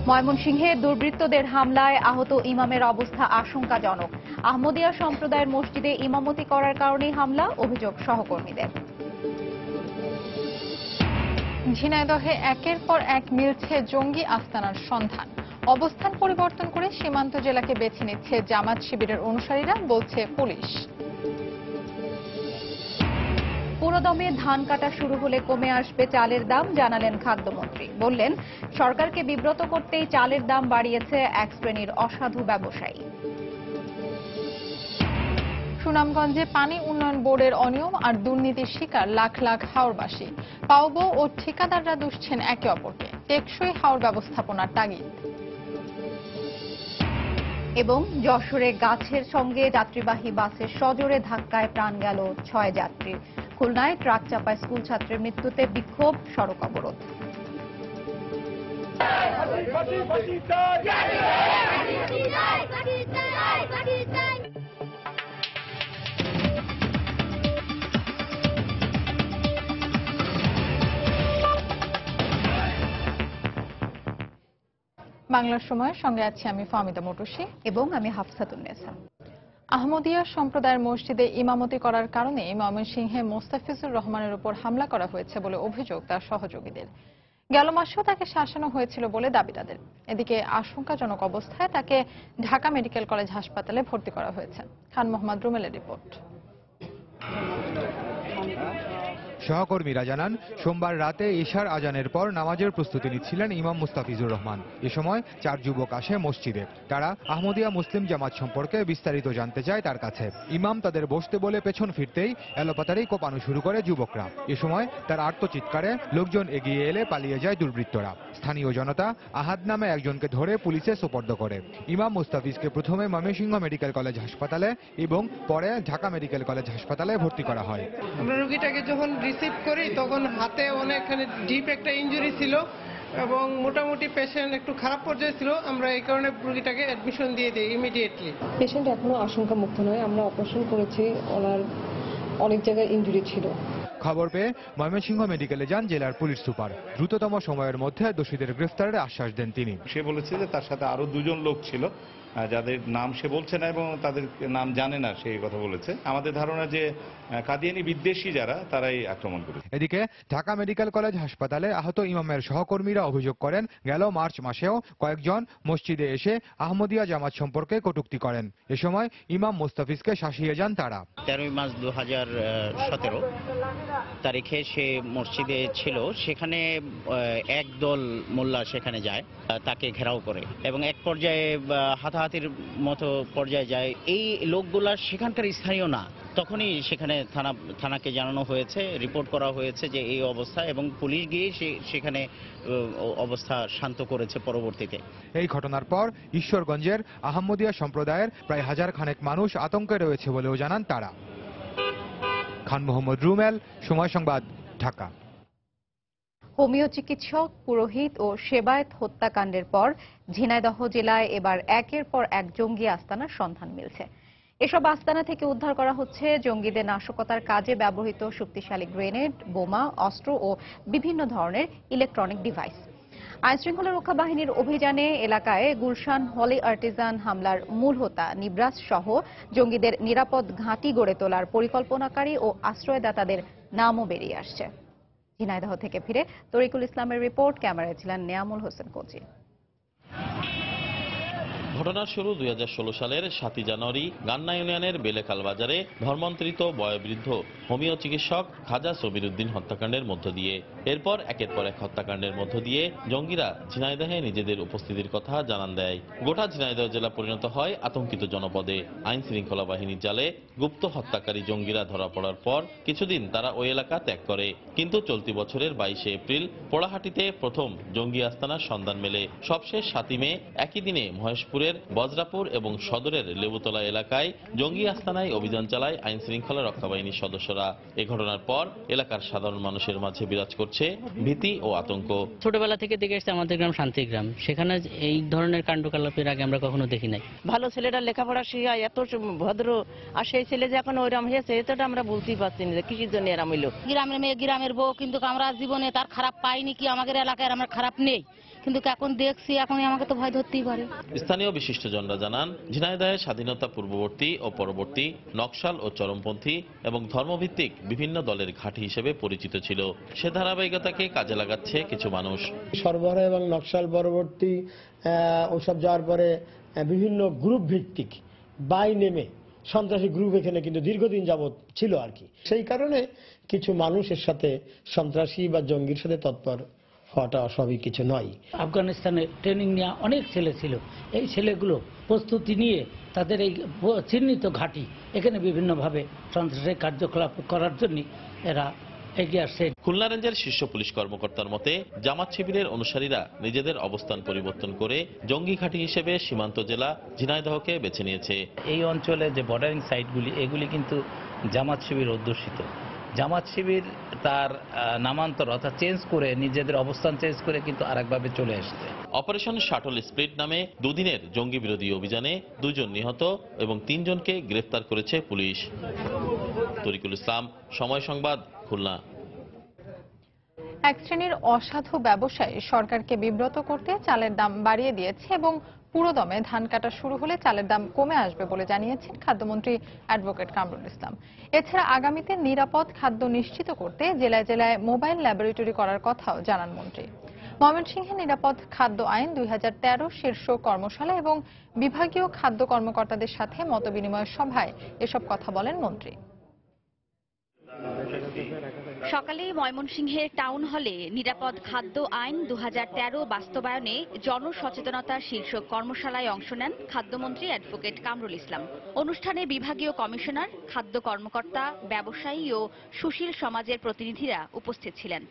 ময়মনসিংহে দুর্বৃত্তদের হামলায় আহত ইমামের অবস্থা আশঙ্কাজনক। আহমদিয়া সম্প্রদায়ের মসজিদে ইমামতি করার কারণেই হামলা, অভিযোগ সহকর্মীদের। ঝিনাইদহে একের পর এক মিলছে জঙ্গি আস্তানার সন্ধান। অবস্থান পরিবর্তন করে সীমান্ত জেলাকে বেছে নিচ্ছে জামাত শিবিরের অনুসারীরা, বলছে পুলিশ। পুরোদমে ধান কাটা শুরু হলে কমে আসবে চালের দাম, জানালেন খাদ্যমন্ত্রী। বললেন, সরকারকে বিব্রত করতেই চালের দাম বাড়িয়েছে এক শ্রেণীর অসাধু ব্যবসায়ী। সুনামগঞ্জে পানি উন্নয়ন বোর্ডের অনিয়ম আর দুর্নীতির শিকার লাখ লাখ হাওরবাসী। পাওবো ও ঠিকাদাররা দুষছেন একে অপরকে। টেকসই হাওর ব্যবস্থাপনার তাগিদ। এবং যশোরে গাছের সঙ্গে যাত্রীবাহী বাসের সজোরে ধাক্কায় প্রাণ গেল 6 যাত্রীর। খুলনায় ট্রাক চাপায় স্কুল ছাত্রের মৃত্যুতে বিক্ষোভ, সড়ক অবরোধ। বাংলার সময়ের সঙ্গে আছি আমি ফাহমিদা মটুসি এবং আমি হাফসাতুন্নেসা। আহমদিয়া সম্প্রদায়ের মসজিদে ইমামতি করার কারণে ময়মনসিংহে মোস্তাফিজুর রহমানের উপর হামলা করা হয়েছে বলে অভিযোগ তার সহযোগীদের। গেল মাসেও তাকে শাসানো হয়েছিল বলে দাবি তাদের। এদিকে আশঙ্কাজনক অবস্থায় তাকে ঢাকা মেডিকেল কলেজ হাসপাতালে ভর্তি করা হয়েছে। খান মোহাম্মদ রুমেলের রিপোর্ট। সহকর্মীরা জানান, সোমবার রাতে ইশার আজানের পর নামাজের প্রস্তুতি নিচ্ছিলেন ইমাম মুস্তাফিজুর রহমান। এ সময় 4 যুবক আসে মসজিদে। তারা আহমদিয়া মুসলিম জামাত সম্পর্কে বিস্তারিত জানতে চায় তার কাছে। ইমাম তাদের বসতে বলে পেছন ফিরতেই এলোপাতাড়ি কোপানো শুরু করে যুবকরা। এ সময় তার আর্তচিৎকারে লোকজন এগিয়ে এলে পালিয়ে যায় দুর্বৃত্তরা। স্থানীয় জনতা আহাদ নামে একজনকে ধরে পুলিশে সোপর্দ করে। ইমাম মুস্তাফিজকে প্রথমে ময়মনসিংহ মেডিকেল কলেজ হাসপাতালে এবং পরে ঢাকা মেডিকেল কলেজ হাসপাতালে ভর্তি করা হয়। আমরা রোগীটাকে যখন রিসিভ করি তখন হাতে অনেকখানি ডিপ একটা ইনজুরি ছিল এবং মোটামুটি পেশেন্ট একটু খারাপ পর্যায়ে ছিল। আমরা এই কারণে রোগীটাকে অ্যাডমিশন দিয়ে দিই ইমিডিয়েটলি। পেশেন্ট এখনো আশঙ্কা মুক্ত নয়, আমরা অপারেশন করেছি, ওনার অনেক জায়গায় ইনজুরি ছিল। খবর পেয়ে ময়মনসিংহ মেডিকেলে যান জেলার পুলিশ সুপার। দ্রুততম সময়ের মধ্যে দোষীদের গ্রেফতারের আশ্বাস দেন তিনি। সে বলেছে যে তার সাথে আরো 2 জন লোক ছিল, যাদের নাম সে বলছে না এবং তাদের নাম জানে না, সেই কথা বলেছে। আমাদের ধারণা যে কাদিয়ানি বিদ্বেষী যারা, তারাই আক্রমণ করেছে। এদিকে ঢাকা মেডিকেল কলেজ হাসপাতালে আহত ইমামের সহকর্মীরা অভিযোগ করেন, গেল মার্চ মাসেও কয়েকজন মসজিদে এসে আহমদিয়া জামাত সম্পর্কে কটূক্তি করেন। এ সময় ইমাম মুস্তাফিজকে শাসিয়ে যান তারা। 13 মার্চ 2017 তারিখে সে মসজিদে ছিল। সেখানে একদল মোল্লা সেখানে যায়, তাকে ঘেরাও করে এবং এক পর্যায়ে হাতাহাতির মতো পর্যায়ে যায়। এই লোকগুলা সেখানকার স্থানীয় না। তখনই সেখানে থানাকে জানানো হয়েছে, রিপোর্ট করা হয়েছে যে এই অবস্থা, এবং পুলিশ গিয়ে সেখানে অবস্থা শান্ত করেছে পরবর্তীতে। এই ঘটনার পর ঈশ্বরগঞ্জের আহমদিয়া সম্প্রদায়ের প্রায় 1000 খানেক মানুষ আতঙ্কে রয়েছে বলেও জানান তারা। খান মোহাম্মদ রুমেল, সময় সংবাদ, ঢাকা। হোমিও চিকিৎসক, পুরোহিত ও সেবায়েত হত্যাকাণ্ডের পর ঝিনাইদহ জেলায় এবার একের পর এক জঙ্গি আস্তানার সন্ধান মিলছে। এসব আস্তানা থেকে উদ্ধার করা হচ্ছে জঙ্গিদের নাশকতার কাজে ব্যবহৃত শক্তিশালী গ্রেনেড, বোমা, অস্ত্র ও বিভিন্ন ধরনের ইলেকট্রনিক ডিভাইস। আইনশৃঙ্খলা রক্ষা বাহিনীর অভিযানে এলাকায় গুলশান হলি আর্টিজান হামলার মূল হোতা নিবরাস সহ জঙ্গিদের নিরাপদ ঘাঁটি গড়ে তোলার পরিকল্পনাকারী ও আশ্রয়দাতাদের নামও বেরিয়ে আসছে। ঝিনাইদহ থেকে ফিরে তরিকুল ইসলামের রিপোর্ট, ক্যামেরায় ছিলেন নেয়ামুল হোসেন কোচি। ঘটনার শুরু 2016 সালের 7 জানুয়ারি গান্না ইউনিয়নের বেলেখাল বাজারে ধর্মান্তরিত বয়োবৃদ্ধ হোমিও চিকিৎসক খাজা সবির উদ্দিন হত্যাকাণ্ডের মধ্য দিয়ে। এরপর একের পর এক হত্যাকাণ্ডের মধ্য দিয়ে জঙ্গিরা ঝিনাইদহে নিজেদের উপস্থিতির কথা জানান দেয়। গোটা ঝিনাইদহ জেলা পরিণত হয় আতঙ্কিত জনপদে। আইন শৃঙ্খলা বাহিনীর জালে গুপ্ত হত্যাকারী জঙ্গিরা ধরা পড়ার পর কিছুদিন তারা ওই এলাকা ত্যাগ করে। কিন্তু চলতি বছরের 22 এপ্রিল পোড়াহাটিতে প্রথম জঙ্গি আস্তানার সন্ধান মেলে। সবশেষ 7 মে একই দিনে মহেশপুরে দিনাজপুরের বজরাপুর এবং সদরের লেবুতলা এলাকায় জঙ্গি আস্তানায় অভিযান চালায় আইন শৃঙ্খলা রক্ষা বাহিনীর সদস্যরা। এ ঘটনার পর এলাকার সাধারণ মানুষের মাঝে বিরাজ করছে ভীতি ও আতঙ্ক। ছোটবেলা থেকে দেখে এসেছি আমাদের গ্রাম শান্তিগ্রাম, সেখানে এই ধরনের কাণ্ডকলাপের আগে আমরা কখনো দেখি নাই। ভালো ছেলেটা লেখাপড়া শিখায় এত ভদ্র, আর সেই ছেলে যে এখন ওইরকম হয়েছে এটা আমরা বলতেই পারছি না কিসের জন্য এরম হইলো। গ্রামের মেয়ে গ্রামের বউ, কিন্তু আমরা জীবনে তার খারাপ পাইনি কি আমাদের এলাকায় আমরা খারাপ নেই, কিন্তু এখন দেখছি এখন আমাকে তো ভয় ধরতেই পারে। স্থানীয় বিশিষ্টজনরা জানান, ঝিনাইদহে স্বাধীনতা পূর্ববর্তী ও পরবর্তী নকশাল ও চরমপন্থী এবং ধর্মভিত্তিক বিভিন্ন দলের ঘাঁটি হিসেবে পরিচিত ছিল। সে ধারাবাহিকতাকে কাজে লাগাচ্ছে কিছু মানুষ। সরবরাহ এবং নকশাল পরবর্তী ওসব যাওয়ার পরে বিভিন্ন গ্রুপ ভিত্তিক বাই নেমে সন্ত্রাসী গ্রুপ এখানে কিন্তু দীর্ঘদিন যাবৎ ছিল আর কি। সেই কারণে কিছু মানুষের সাথে সন্ত্রাসী বা জঙ্গির সাথে তৎপর হওয়াটা অস্বাভাবিক কিছু নয়। আফগানিস্তানে ট্রেনিং নেওয়া অনেক ছেলে ছিল, এই ছেলেগুলো প্রস্তুতি নিয়ে তাদের এই চিহ্নিত ঘাঁটি এখানে বিভিন্নভাবে সন্ত্রাসের কার্যকলাপ করার জন্য এরা এগিয়ে আসছে। খুলনা রেঞ্জের শীর্ষ পুলিশ কর্মকর্তার মতে, জামাত শিবিরের অনুসারীরা নিজেদের অবস্থান পরিবর্তন করে জঙ্গি ঘাঁটি হিসেবে সীমান্ত জেলা ঝিনাইদহকে বেছে নিয়েছে। এই অঞ্চলে যে বর্ডারিং সাইটগুলি এগুলি কিন্তু জামাত শিবির অধ্যুষিত। জামাত শিবির তার নামান্তর অর্থাৎ চেঞ্জ করে নিজেদের অবস্থান চেঞ্জ করে কিন্তু আরেকভাবে চলে আসছে। অপারেশন শাটল স্প্রিট নামে দুদিনের জঙ্গি বিরোধী অভিযানে 2 জন নিহত এবং 3 জনকে গ্রেফতার করেছে পুলিশ। তরিকুল ইসলাম, সময় সংবাদ, খুলনা। এক শ্রেণীর অসাধু ব্যবসায়ী সরকারকে বিব্রত করতে চালের দাম বাড়িয়ে দিয়েছে এবং পুরোদমে ধান কাটা শুরু হলে চালের দাম কমে আসবে বলে জানিয়েছেন খাদ্যমন্ত্রী অ্যাডভোকেট কামরুল ইসলাম। এছাড়া আগামীতে নিরাপদ খাদ্য নিশ্চিত করতে জেলায় জেলায় মোবাইল ল্যাবরেটরি করার কথাও জানান মন্ত্রী। ময়মনসিংহে নিরাপদ খাদ্য আইন 2013 শীর্ষ কর্মশালা এবং বিভাগীয় খাদ্য কর্মকর্তাদের সাথে মতবিনিময় সভায় এসব কথা বলেন মন্ত্রী। সকালে ময়মনসিংহের টাউন হলে নিরাপদ খাদ্য আইন 2013 বাস্তবায়নে জনসচেতনতা শীর্ষক কর্মশালায় অংশ নেন খাদ্যমন্ত্রী অ্যাডভোকেট কামরুল ইসলাম। অনুষ্ঠানে বিভাগীয় কমিশনার, খাদ্য কর্মকর্তা, ব্যবসায়ী ও সুশীল সমাজের প্রতিনিধিরা উপস্থিত ছিলেন।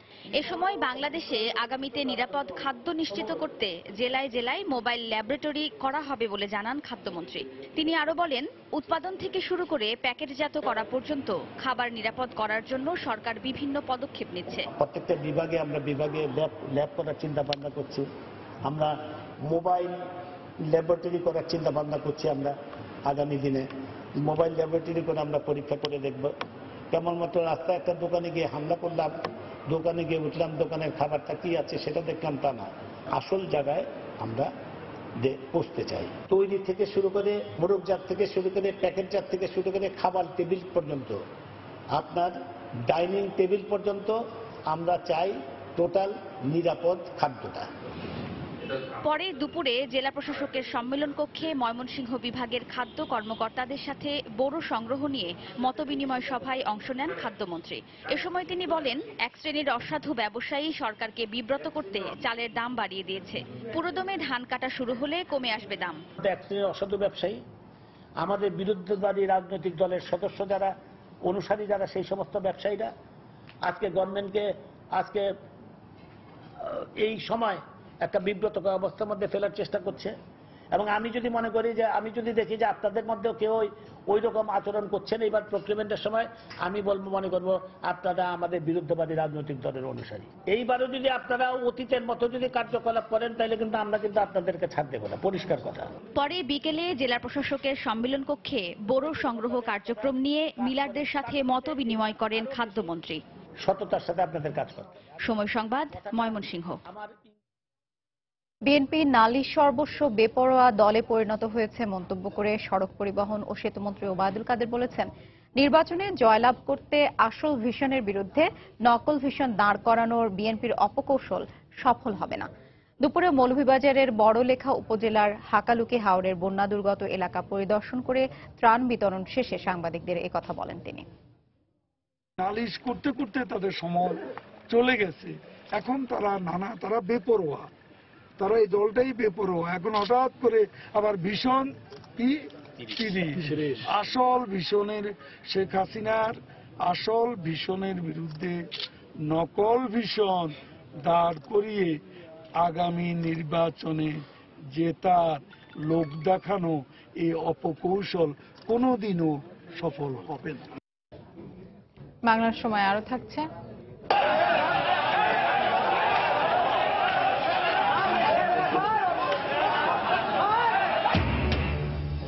এ সময় বাংলাদেশে আগামীতে নিরাপদ খাদ্য নিশ্চিত করতে জেলায় জেলায় মোবাইল ল্যাবরেটরি করা হবে বলে জানান খাদ্যমন্ত্রী। তিনি আরো বলেন, উৎপাদন থেকে শুরু করে প্যাকেটজাত করা পর্যন্ত খাবার নিরাপদ করার জন্য সরকার বিভিন্ন পদক্ষেপ নিচ্ছে। প্রত্যেকটা বিভাগে আমরা ল্যাব করার চিন্তা ভাবনা করছি, আমরা মোবাইল ল্যাবরেটরি করার চিন্তা ভাবনা করছি। আমরা আগামী দিনে মোবাইল ল্যাবরেটরি করে আমরা পরীক্ষা করে দেখব। কেমনমাত্র রাস্তায় একটা দোকানে গিয়ে হামলা করলাম, দোকানে গিয়ে উঠলাম, দোকানের খাবারটা কি আছে সেটা দেখলাম, তা না, আসল জায়গায় আমরা পৌঁছতে চাই। তৈরি থেকে শুরু করে মোড়কজাত থেকে শুরু করে প্যাকেটজাত থেকে শুরু করে খাবার টেবিল পর্যন্ত, আপনার ডাইনিং টেবিল পর্যন্ত আমরা চাই টোটাল নিরাপদ খাদ্যটা। পরে দুপুরে জেলা প্রশাসকের সম্মেলন কক্ষে ময়মনসিংহ বিভাগের খাদ্য কর্মকর্তাদের সাথে বোরো সংগ্রহ নিয়ে মতবিনিময় সভায় অংশ নেন খাদ্যমন্ত্রী। এ সময় তিনি বলেন, এক শ্রেণীর অসাধু ব্যবসায়ী সরকারকে বিব্রত করতে চালের দাম বাড়িয়ে দিয়েছে। পুরোদমে ধান কাটা শুরু হলে কমে আসবে দাম। এক শ্রেণীর অসাধু ব্যবসায়ী আমাদের বিরুদ্ধবাদী রাজনৈতিক দলের সদস্য যারা, অনুসারী যারা, সেই সমস্ত ব্যবসায়ীরা আজকে গভর্নমেন্টকে আজকে এই সময় একটা বিব্রতকর অবস্থার মধ্যে ফেলার চেষ্টা করছে। এবং আমি যদি মনে করি যে, আমি যদি দেখি যে আপনাদের মধ্যেও কেউ ওই রকম আচরণ করছেন এইবার প্রক্রিয়ামেন্টের সময়, আমি বলবো, মনে করবো আপনারা আমাদের বিরুদ্ধবাদী রাজনৈতিক দলের অনুসারী। এইবারও যদি আপনারা অতীতের মতো যদি কার্যকলাপ করেন তাহলে কিন্তু আমরা কিন্তু আপনাদেরকে ছাড় দেব না, পরিষ্কার কথা। পরে বিকেলে জেলা প্রশাসকের সম্মেলন কক্ষে বোরো সংগ্রহ কার্যক্রম নিয়ে মিলারদের সাথে মত বিনিময় করেন খাদ্যমন্ত্রী। সততার সাথে আপনাদের কাজ করতে। সময় সংবাদ, ময়মনসিংহ। বিএনপি নালিশ সর্বস্ব বেপরোয়া দলে পরিণত হয়েছে মন্তব্য করে সড়ক পরিবহন ও সেতুমন্ত্রী ওবায়দুল কাদের বলেছেন, নির্বাচনে জয়লাভ করতে আসল ভিশনের বিরুদ্ধে নকল ভিশন দাঁড় করানোর বিএনপির অপকৌশল সফল হবে না। দুপুরে মৌলভীবাজারের বড়লেখা উপজেলার হাকালুকি হাওরের বন্যা দুর্গত এলাকা পরিদর্শন করে ত্রাণ বিতরণ শেষে সাংবাদিকদের একথা বলেন তিনি। নালিশ করতে করতে তাদের সময় চলে গেছে, এখন তারা বেপরোয়া, তারা এই দলটাই বেপরোয়া। এখন হঠাৎ করে আবার ভীষণ আসল ভীষণের, শেখ হাসিনার আসল ভীষণের বিরুদ্ধে নকল ভীষণ দাঁড় করিয়ে আগামী নির্বাচনে জেতার লোক দেখানো, এই অপকৌশল কোনোদিনও সফল হবে না। বাংলার সময় আরো থাকছে।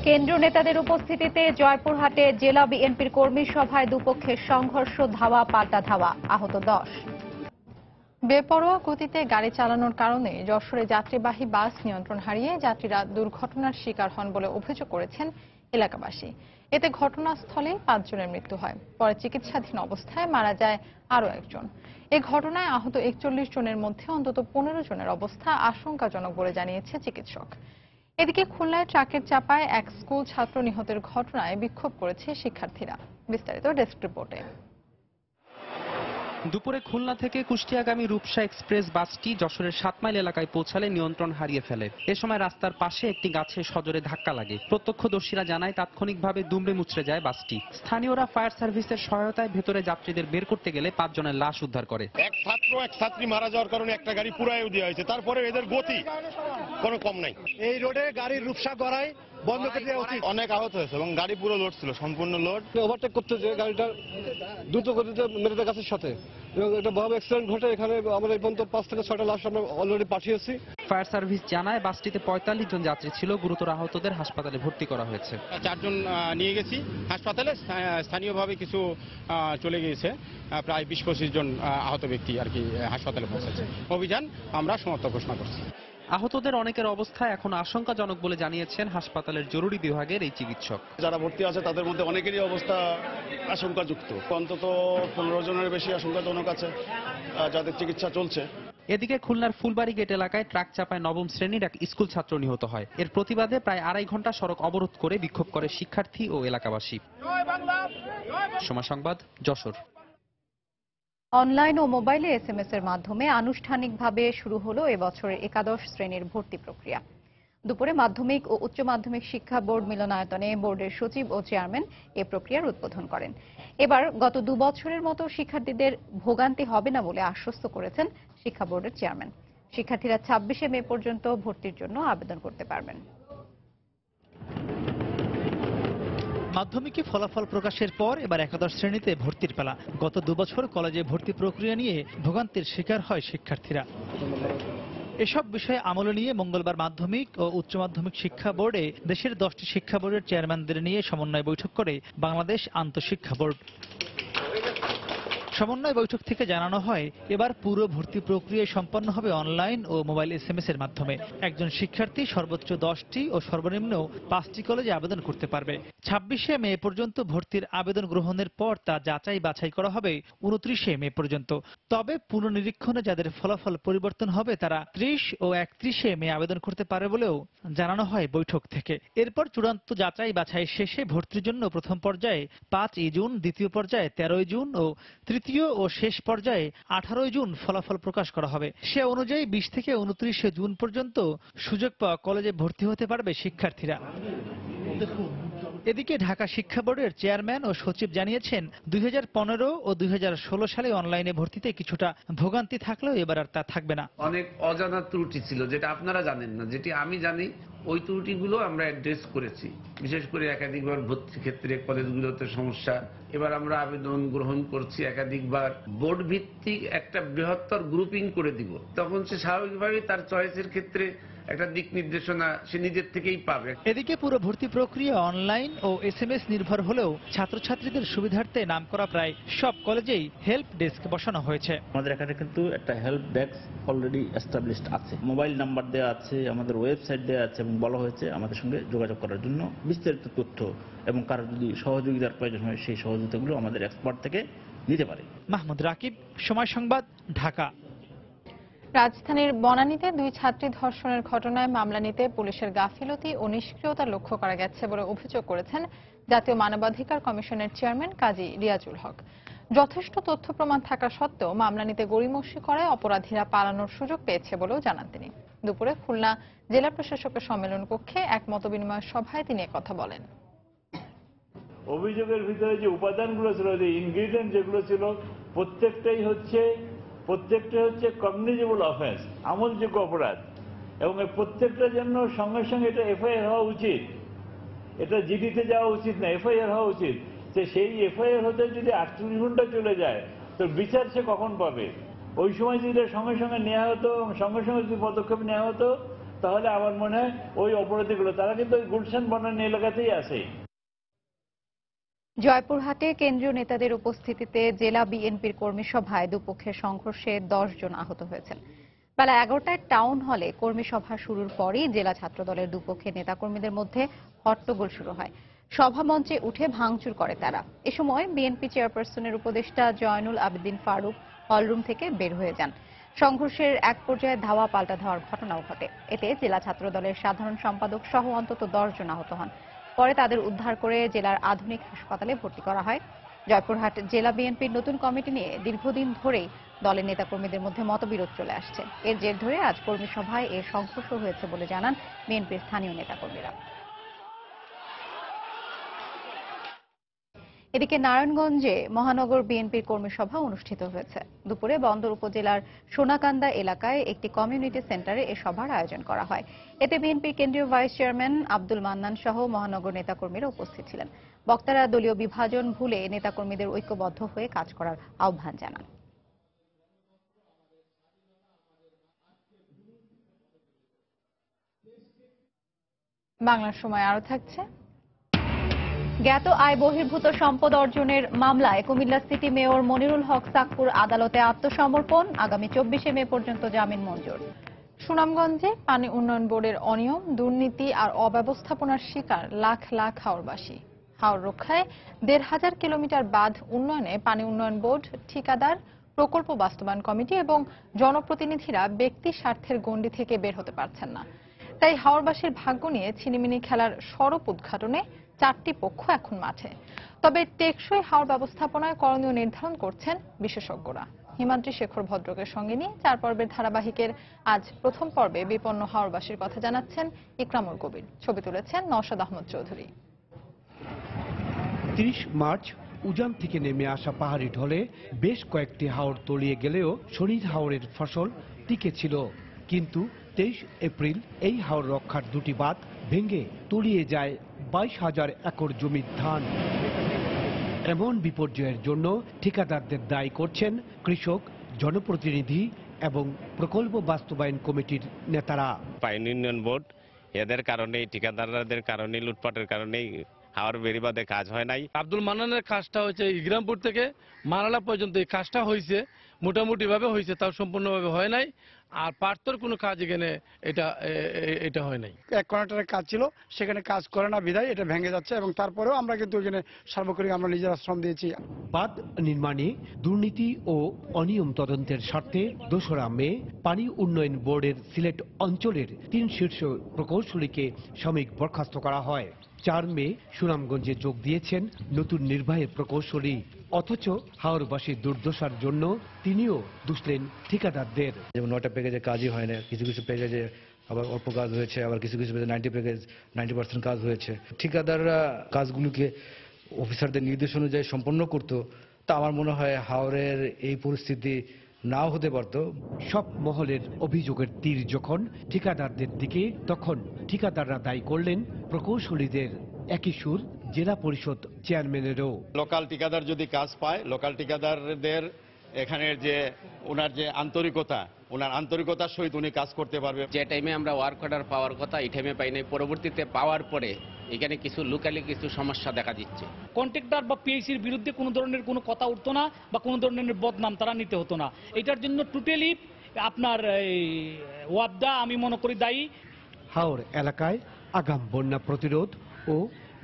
কেন্দ্রীয় নেতাদের উপস্থিতিতে জয়পুরহাটে জেলা বিএনপির কর্মী সভায় দুপক্ষের সংঘর্ষ, ধাওয়া পাল্টা ধাওয়া, আহত 10। বেপরোয়া গতিতে গাড়ি চালানোর কারণে যশোরে যাত্রীবাহী বাস নিয়ন্ত্রণ হারিয়ে যাত্রীরা দুর্ঘটনার শিকার হন বলে অভিযোগ করেছেন এলাকাবাসী। এতে ঘটনাস্থলে 5 জনের মৃত্যু হয়, পরে চিকিৎসাধীন অবস্থায় মারা যায় আরও একজন। এ ঘটনায় আহত 41 জনের মধ্যে অন্তত 15 জনের অবস্থা আশঙ্কাজনক বলে জানিয়েছে চিকিৎসক। এদিকে খুলনায় ট্রাকের চাপায় এক স্কুল ছাত্র নিহতের ঘটনায় বিক্ষোভ করেছে শিক্ষার্থীরা। বিস্তারিত ডেস্ক রিপোর্টে। দুপুরে খুলনা থেকে কুষ্টিয়াগামী রূপসা এক্সপ্রেস বাসটি যশোরের 7 মাইল এলাকায় পৌঁছালে নিয়ন্ত্রণ হারিয়ে ফেলে। এ সময় রাস্তার পাশে একটি গাছে সজোরে ধাক্কা লাগে। প্রত্যক্ষদর্শীরা জানায় তাৎক্ষণিকভাবে দুমড়ে মুচড়ে যায় বাসটি। স্থানীয়রা ফায়ার সার্ভিসের সহায়তায় ভেতরে যাত্রীদের বের করতে গেলে 5 জনের লাশ উদ্ধার করে। এক ছাত্র এক ছাত্রী মারা যাওয়ার কারণে একটা গাড়ি পুরাই দেওয়া হয়েছে, তারপরে এদের গতি কোনো কম নাই। এই রোডে গাড়ির রূপসা গড়ায় বন্ধ করে দেওয়া উচিত। অনেক আহত হয়েছে এবং গাড়ি পুরো লোড ছিল, সম্পূর্ণ লোড। ওভারটেক করতে যে গাড়িটা দ্রুত গতিতে মেরে গাছের সাথে এবং একটা বড় অ্যাক্সিডেন্ট ঘটে। এখানে আমরা এই পর্যন্ত 5 থেকে 6টা লাশ আমরা অলরেডি পাঠিয়েছি। ফায়ার সার্ভিস জানায় বাসটিতে 45 জন যাত্রী ছিল। গুরুতর আহতদের হাসপাতালে ভর্তি করা হয়েছে। 4 জন নিয়ে গেছি হাসপাতালে, স্থানীয়ভাবে কিছু চলে গিয়েছে। প্রায় 20-25 জন আহত ব্যক্তি আর কি হাসপাতালে পৌঁছেছে। অভিযান আমরা সমাপ্ত ঘোষণা করছি। আহতদের অনেকের অবস্থা এখন আশঙ্কাজনক বলে জানিয়েছেন হাসপাতালের জরুরি বিভাগের এই চিকিৎসক। যারা ভর্তি আছে তাদের মধ্যে অনেকেরই অবস্থা আশঙ্কাযুক্ত। অন্তত 15 জনের বেশি আশঙ্কাজনক আছে যাদের চিকিৎসা চলছে। এদিকে খুলনার ফুলবাড়ি গেট এলাকায় ট্রাক চাপায় 9ম শ্রেণীর এক স্কুল ছাত্র নিহত হয়। এর প্রতিবাদে প্রায় 2.5 ঘন্টা সড়ক অবরোধ করে বিক্ষোভ করে শিক্ষার্থী ও এলাকাবাসী। সময় সংবাদ, যশোর। অনলাইন ও মোবাইলে এসএমএস এর মাধ্যমে আনুষ্ঠানিকভাবে শুরু হলো এবছরের একাদশ শ্রেণীর ভর্তি প্রক্রিয়া। দুপুরে মাধ্যমিক ও উচ্চ মাধ্যমিক শিক্ষা বোর্ড মিলনায়তনে বোর্ডের সচিব ও চেয়ারম্যান এ প্রক্রিয়ার উদ্বোধন করেন। এবার গত 2 বছরের মতো শিক্ষার্থীদের ভোগান্তি হবে না বলে আশ্বস্ত করেছেন শিক্ষা বোর্ডের চেয়ারম্যান। শিক্ষার্থীরা 26শে মে পর্যন্ত ভর্তির জন্য আবেদন করতে পারবেন। মাধ্যমিকে ফলাফল প্রকাশের পর এবার একাদশ শ্রেণীতে ভর্তির পালা। গত 2 বছর কলেজে ভর্তি প্রক্রিয়া নিয়ে ভোগান্তির শিকার হয় শিক্ষার্থীরা। এসব বিষয়ে আমলে নিয়ে মঙ্গলবার মাধ্যমিক ও উচ্চ মাধ্যমিক শিক্ষা বোর্ডে দেশের 10টি শিক্ষা বোর্ডের চেয়ারম্যানদের নিয়ে সমন্বয় বৈঠক করে বাংলাদেশ আন্তঃশিক্ষা বোর্ড। সমন্বয় বৈঠক থেকে জানানো হয় এবার পুরো ভর্তি প্রক্রিয়া সম্পন্ন হবে অনলাইন ও মোবাইল এসএমএস এর মাধ্যমে। একজন শিক্ষার্থী সর্বোচ্চ 10টি ও সর্বনিম্ন 5টি কলেজে আবেদন করতে পারবে। 26শে মে পর্যন্ত ভর্তির আবেদন গ্রহণের পর তা যাচাই বাছাই করা হবে 29শে মে পর্যন্ত। তবে পুনর্নিরীক্ষণে যাদের ফলাফল পরিবর্তন হবে তারা 30 ও 31শে মে আবেদন করতে পারে বলেও জানানো হয় বৈঠক থেকে। এরপর চূড়ান্ত যাচাই বাছাই শেষে ভর্তির জন্য প্রথম পর্যায়ে 5 জুন, দ্বিতীয় পর্যায়ে 13 জুন ও তৃতীয় ও শেষ পর্যায়ে 18 জুন ফলাফল প্রকাশ করা হবে। সে অনুযায়ী 20 থেকে 29শে জুন পর্যন্ত সুযোগ পাওয়া কলেজে ভর্তি হতে পারবে শিক্ষার্থীরা। এদিকে ঢাকা শিক্ষা বোর্ডের চেয়ারম্যান ও সচিব জানিয়েছেন 2015 ও 2016 সালে অনলাইনে ভর্তিতে কিছুটা ভোগান্তি থাকলেও এবার আর তা থাকবে না। অনেক অজানা ত্রুটি ছিল যেটা আপনারা জানেন না, যেটি আমি জানি। ওই ত্রুটিগুলো আমরা অ্যাড্রেস করেছি। বিশেষ করে একাধিকবার ভর্তির ক্ষেত্রে কলেজগুলোতে সমস্যা। এবার আমরা আবেদন গ্রহণ করছি একাধিকবার। বোর্ড ভিত্তিক একটা বৃহত্তর গ্রুপিং করে দিব, তখন সে স্বাভাবিকভাবেই তার চয়েসের ক্ষেত্রে একটা দিক নির্দেশনা সে নিজের থেকেই পাবে। এদিকে পুরো ভর্তি প্রক্রিয়া অনলাইন ও এসএমএস নির্ভর হলেও ছাত্রছাত্রীদের সুবিধার্থে নামকরা প্রায় সব কলেজেই হেল্প ডেস্ক বসানো হয়েছে। আমাদের এখানে কিন্তু একটা হেল্প ডেস্ক অলরেডি এস্টাবলিশড আছে, মোবাইল নাম্বার দেওয়া আছে, আমাদের ওয়েবসাইট দেওয়া আছে এবং বলা হয়েছে আমাদের সঙ্গে যোগাযোগ করার জন্য বিস্তারিত তথ্য এবং কারো যদি সহযোগিতার প্রয়োজন হয় সেই সহযোগিতাগুলো আমাদের এক্সপার্ট থেকে নিতে পারে। মাহমুদ রাকিব, সময় সংবাদ, ঢাকা। রাজধানীর বনানীতে 2 ছাত্রী ধর্ষণের ঘটনায় মামলা নিতে পুলিশের গাফিলতি ও নিষ্ক্রিয়তা লক্ষ্য করা গেছে বলে অভিযোগ করেছেন জাতীয় মানবাধিকার কমিশনের চেয়ারম্যান কাজী রিয়াজুল হক। যথেষ্ট তথ্য প্রমাণ থাকা সত্ত্বেও মামলা নিতে গড়িমসি করায় অপরাধীরা পালানোর সুযোগ পেয়েছে বলেও জানান তিনি। দুপুরে খুলনা জেলা প্রশাসকের সম্মেলন কক্ষে এক মতবিনিময় সভায় তিনি কথা বলেন। অভিযোগের ভিতরে যে উপাদানগুলো ছিল, যে ইনগ্রিডিয়েন্ট যেগুলো ছিল, প্রত্যেকটাই হচ্ছে কগনিজেবল অফেন্স, আমলযোগ্য অপরাধ। এবং এই প্রত্যেকটার জন্য সঙ্গে সঙ্গে এটা এফআইআর হওয়া উচিত, এটা জিডিতে যাওয়া উচিত না, এফআইআর হওয়া উচিত। যে সেই এফআইআর হতে যদি 48 ঘন্টা চলে যায় তো বিচার সে কখন পাবে? ওই সময় যদি সঙ্গে সঙ্গে নেওয়া হতো, সঙ্গে সঙ্গে যদি পদক্ষেপ নেওয়া হতো, তাহলে আমার মনে হয় ওই অপরাধীগুলো তারা কিন্তু ওই গুলশান বনানী এলাকাতেই আছে। জয়পুরহাটে কেন্দ্রীয় নেতাদের উপস্থিতিতে জেলা বিএনপির কর্মী সভায় দুপক্ষের সংঘর্ষে 10 জন আহত হয়েছেন। বেলা 11টায় টাউন হলে কর্মী সভা শুরুর পরই জেলা ছাত্রদলের দুপক্ষের নেতাকর্মীদের মধ্যে হট্টগোল শুরু হয়। সভামঞ্চে উঠে ভাঙচুর করে তারা। এ সময় বিএনপি চেয়ারপারসনের উপদেষ্টা জয়নুল আবেদিন ফারুক হলরুম থেকে বের হয়ে যান। সংঘর্ষের এক পর্যায়ে ধাওয়া পাল্টা ধাওয়ার ঘটনাও ঘটে। এতে জেলা ছাত্রদলের সাধারণ সম্পাদক সহ অন্তত 10 জন আহত হন। পরে তাদের উদ্ধার করে জেলার আধুনিক হাসপাতালে ভর্তি করা হয়। জয়পুরহাট জেলা বিএনপির নতুন কমিটি নিয়ে দীর্ঘদিন ধরেই দলের নেতাকর্মীদের মধ্যে মতবিরোধ চলে আসছে। এর জের ধরে আজ কর্মী সভায় এ সংঘর্ষ হয়েছে বলে জানান বিএনপির স্থানীয় নেতাকর্মীরা। এদিকে নারায়ণগঞ্জে মহানগর বিএনপির কর্মী সভা অনুষ্ঠিত হয়েছে। দুপুরে বন্দর উপজেলার সোনাকান্দা এলাকায় একটি কমিউনিটি সেন্টারে এ সভার আয়োজন করা হয়। এতে বিএনপির কেন্দ্রীয় ভাইস চেয়ারম্যান আব্দুল মান্নান সহ মহানগর নেতাকর্মীরা উপস্থিত ছিলেন। বক্তারা দলীয় বিভাজন ভুলে নেতাকর্মীদের ঐক্যবদ্ধ হয়ে কাজ করার আহ্বান জানান। বাংলার সময় আরো থাকছে। জ্ঞাত আয় বহির্ভূত সম্পদ অর্জনের মামলায় কুমিল্লা সিটি মেয়র মনিরুল হক সাকপুর আদালতে আত্মসমর্পণ। আগামী 24 মে পর্যন্ত জামিন মঞ্জুর। সুনামগঞ্জে পানি উন্নয়ন বোর্ডের অনিয়ম, দুর্নীতি আর অব্যবস্থাপনার শিকার লাখ লাখ হাওরবাসী। হাওর রক্ষায় 1,500 কিলোমিটার বাঁধ উন্নয়নে পানি উন্নয়ন বোর্ড, ঠিকাদার, প্রকল্প বাস্তবায়ন কমিটি এবং জনপ্রতিনিধিরা ব্যক্তি স্বার্থের গণ্ডি থেকে বের হতে পারছেন না। তাই হাওরবাসীর ভাগ্য নিয়ে ছিনিমিনি খেলার স্বরূপ উদ্ঘাটনে 4টি পক্ষ এখন মাঠে। তবে টেকসই হাওর ব্যবস্থাপনায় করণীয় নির্ধারণ করছেন বিশেষজ্ঞরা। হিমাদ্রি শেখর ভদ্রকের সঙ্গে নিয়ে 4 পর্বের ধারাবাহিকের আজ প্রথম পর্বে বিপন্ন হাওরবাসীর কথা জানাচ্ছেন ইকরামুল কবির। ছবি তুলেছেন নওশাদ আহমদ চৌধুরী। 30 মার্চ উজান থেকে নেমে আসা পাহাড়ি ঢলে বেশ কয়েকটি হাওর তলিয়ে গেলেও শনির হাওরের ফসল টিকে ছিল। কিন্তু 23 এপ্রিল এই হাওর রক্ষার 2টি বাঁধ ভেঙে তলিয়ে যায় 22,000 একর জমির ধান। এমন বিপর্যয়ের জন্য ঠিকাদারদের দায়ী করছেন কৃষক, জনপ্রতিনিধি এবং প্রকল্প বাস্তবায়ন কমিটির নেতারা। পানি উন্নয়ন বোর্ড এদের কারণেই, ঠিকাদারদের কারণে, লুটপাটের কারণেই হাওর বেড়িবাঁধে কাজ হয় নাই। আব্দুল মান্নানের কাজটা হচ্ছে ইগ্রামপুর থেকে মারালা পর্যন্ত এই কাজটা হয়েছে, মোটামুটি ভাবে হয়েছে, তাও সম্পূর্ণভাবে হয় নাই। আর পার্থর কোনো কাজ এখানে এটা হয় নাই। এক কন্ট্রাক্টরের কাজ ছিল, সেখানে কাজ করে না বিধায় এটা ভেঙে যাচ্ছে এবং তারপরেও আমরা কিন্তু এখানে সার্বক্ষণিক আমরা নিজেরা শ্রম দিয়েছি। বাঁধ নির্মাণে দুর্নীতি ও অনিয়ম তদন্তের স্বার্থে 2রা মে পানি উন্নয়ন বোর্ডের সিলেট অঞ্চলের 3 শীর্ষ প্রকৌশলীকে সাময়িক বরখাস্ত করা হয়। 4 মে সুনামগঞ্জে যোগ দিয়েছেন নতুন নির্বাহী প্রকৌশলী। অথচ হাওরবাসীর দুর্দশার জন্য তিনিও দুষলেন ঠিকাদারদের। যেমন 9টা প্যাকেজে কাজই হয় না, কিছু কিছু প্যাকেজে আবার অল্প কাজ হয়েছে, আবার কিছু কিছু 90% কাজ হয়েছে। ঠিকাদাররা কাজগুলোকে অফিসারদের নির্দেশ অনুযায়ী সম্পন্ন করত, তা আমার মনে হয় হাওরের এই পরিস্থিতি নাও হতে পারত। সব মহলের অভিযোগের তীর যখন ঠিকাদারদের দিকে, তখন ঠিকাদাররা দায়ী করলেন প্রকৌশলীদের। একই সুর জেলা পরিষদ চেয়ারম্যানেরও। লোকাল ঠিকাদার যদি কাজ পায়, লোকাল ঠিকাদারদের এখানের যে ওনার যে আন্তরিকতা, ওনার আন্তরিকতার সহিত উনি কাজ করতে পারবে। যে টাইমে আমরা ওয়ার্ক অর্ডার পাওয়ার কথা এই টাইমে পাই নাই, পরবর্তীতে পাওয়ার পরে এখানে কিছু লোকালি কিছু সমস্যা দেখা দিচ্ছে। কন্ট্রাক্টর বা পিএইচির বিরুদ্ধে কোনো ধরনের কোনো কথা উঠতো না বা কোনো ধরনের বদনাম তারা নিতে হতো না। এটার জন্য টোটালি আপনার ওয়াবদা আমি মনে করি দায়ী। হাওর এলাকায় আগাম বন্যা প্রতিরোধ ও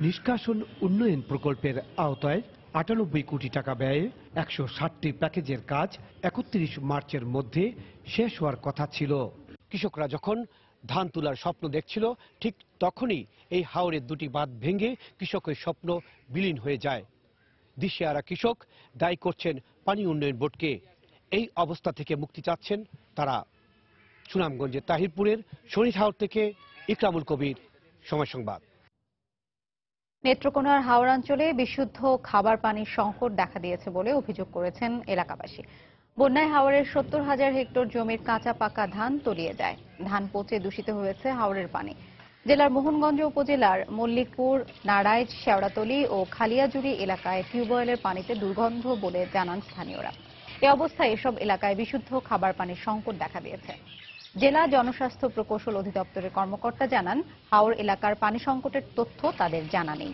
নিষ্কাশন উন্নয়ন প্রকল্পের আওতায় 98 কোটি টাকা ব্যয়ে 160টি প্যাকেজের কাজ 31 মার্চের মধ্যে শেষ হওয়ার কথা ছিল। কৃষকরা যখন ধান তোলার স্বপ্ন দেখছিল, ঠিক তখনই এই হাওরের 2টি বাঁধ ভেঙে কৃষকের স্বপ্ন বিলীন হয়ে যায়। দিশেহারা কৃষক দায়ী করছেন পানি উন্নয়ন বোর্ডকে। এই অবস্থা থেকে মুক্তি চাচ্ছেন তারা। সুনামগঞ্জের তাহিরপুরের শনির হাওর থেকে ইকরামুল কবির, সময় সংবাদ। নেত্রকোনার হাওড়াঞ্চলে বিশুদ্ধ খাবার পানির সংকট দেখা দিয়েছে বলে অভিযোগ করেছেন এলাকাবাসী। বন্যায় হাওরের 70,000 হেক্টর জমির কাঁচা পাকা ধান তলিয়ে যায়। ধান পচে দূষিত হয়েছে হাওরের পানি। জেলার মোহনগঞ্জ উপজেলার মল্লিকপুর, নারাইজ, শেওড়াতলী ও খালিয়াজুড়ি এলাকায় টিউবওয়েলের পানিতে দুর্গন্ধ বলে জানান স্থানীয়রা। এ অবস্থায় এসব এলাকায় বিশুদ্ধ খাবার পানির সংকট দেখা দিয়েছে। জেলা জনস্বাস্থ্য প্রকৌশল অধিদপ্তরের কর্মকর্তা জানান, হাওর এলাকার পানি সংকটের তথ্য তাদের জানা নেই।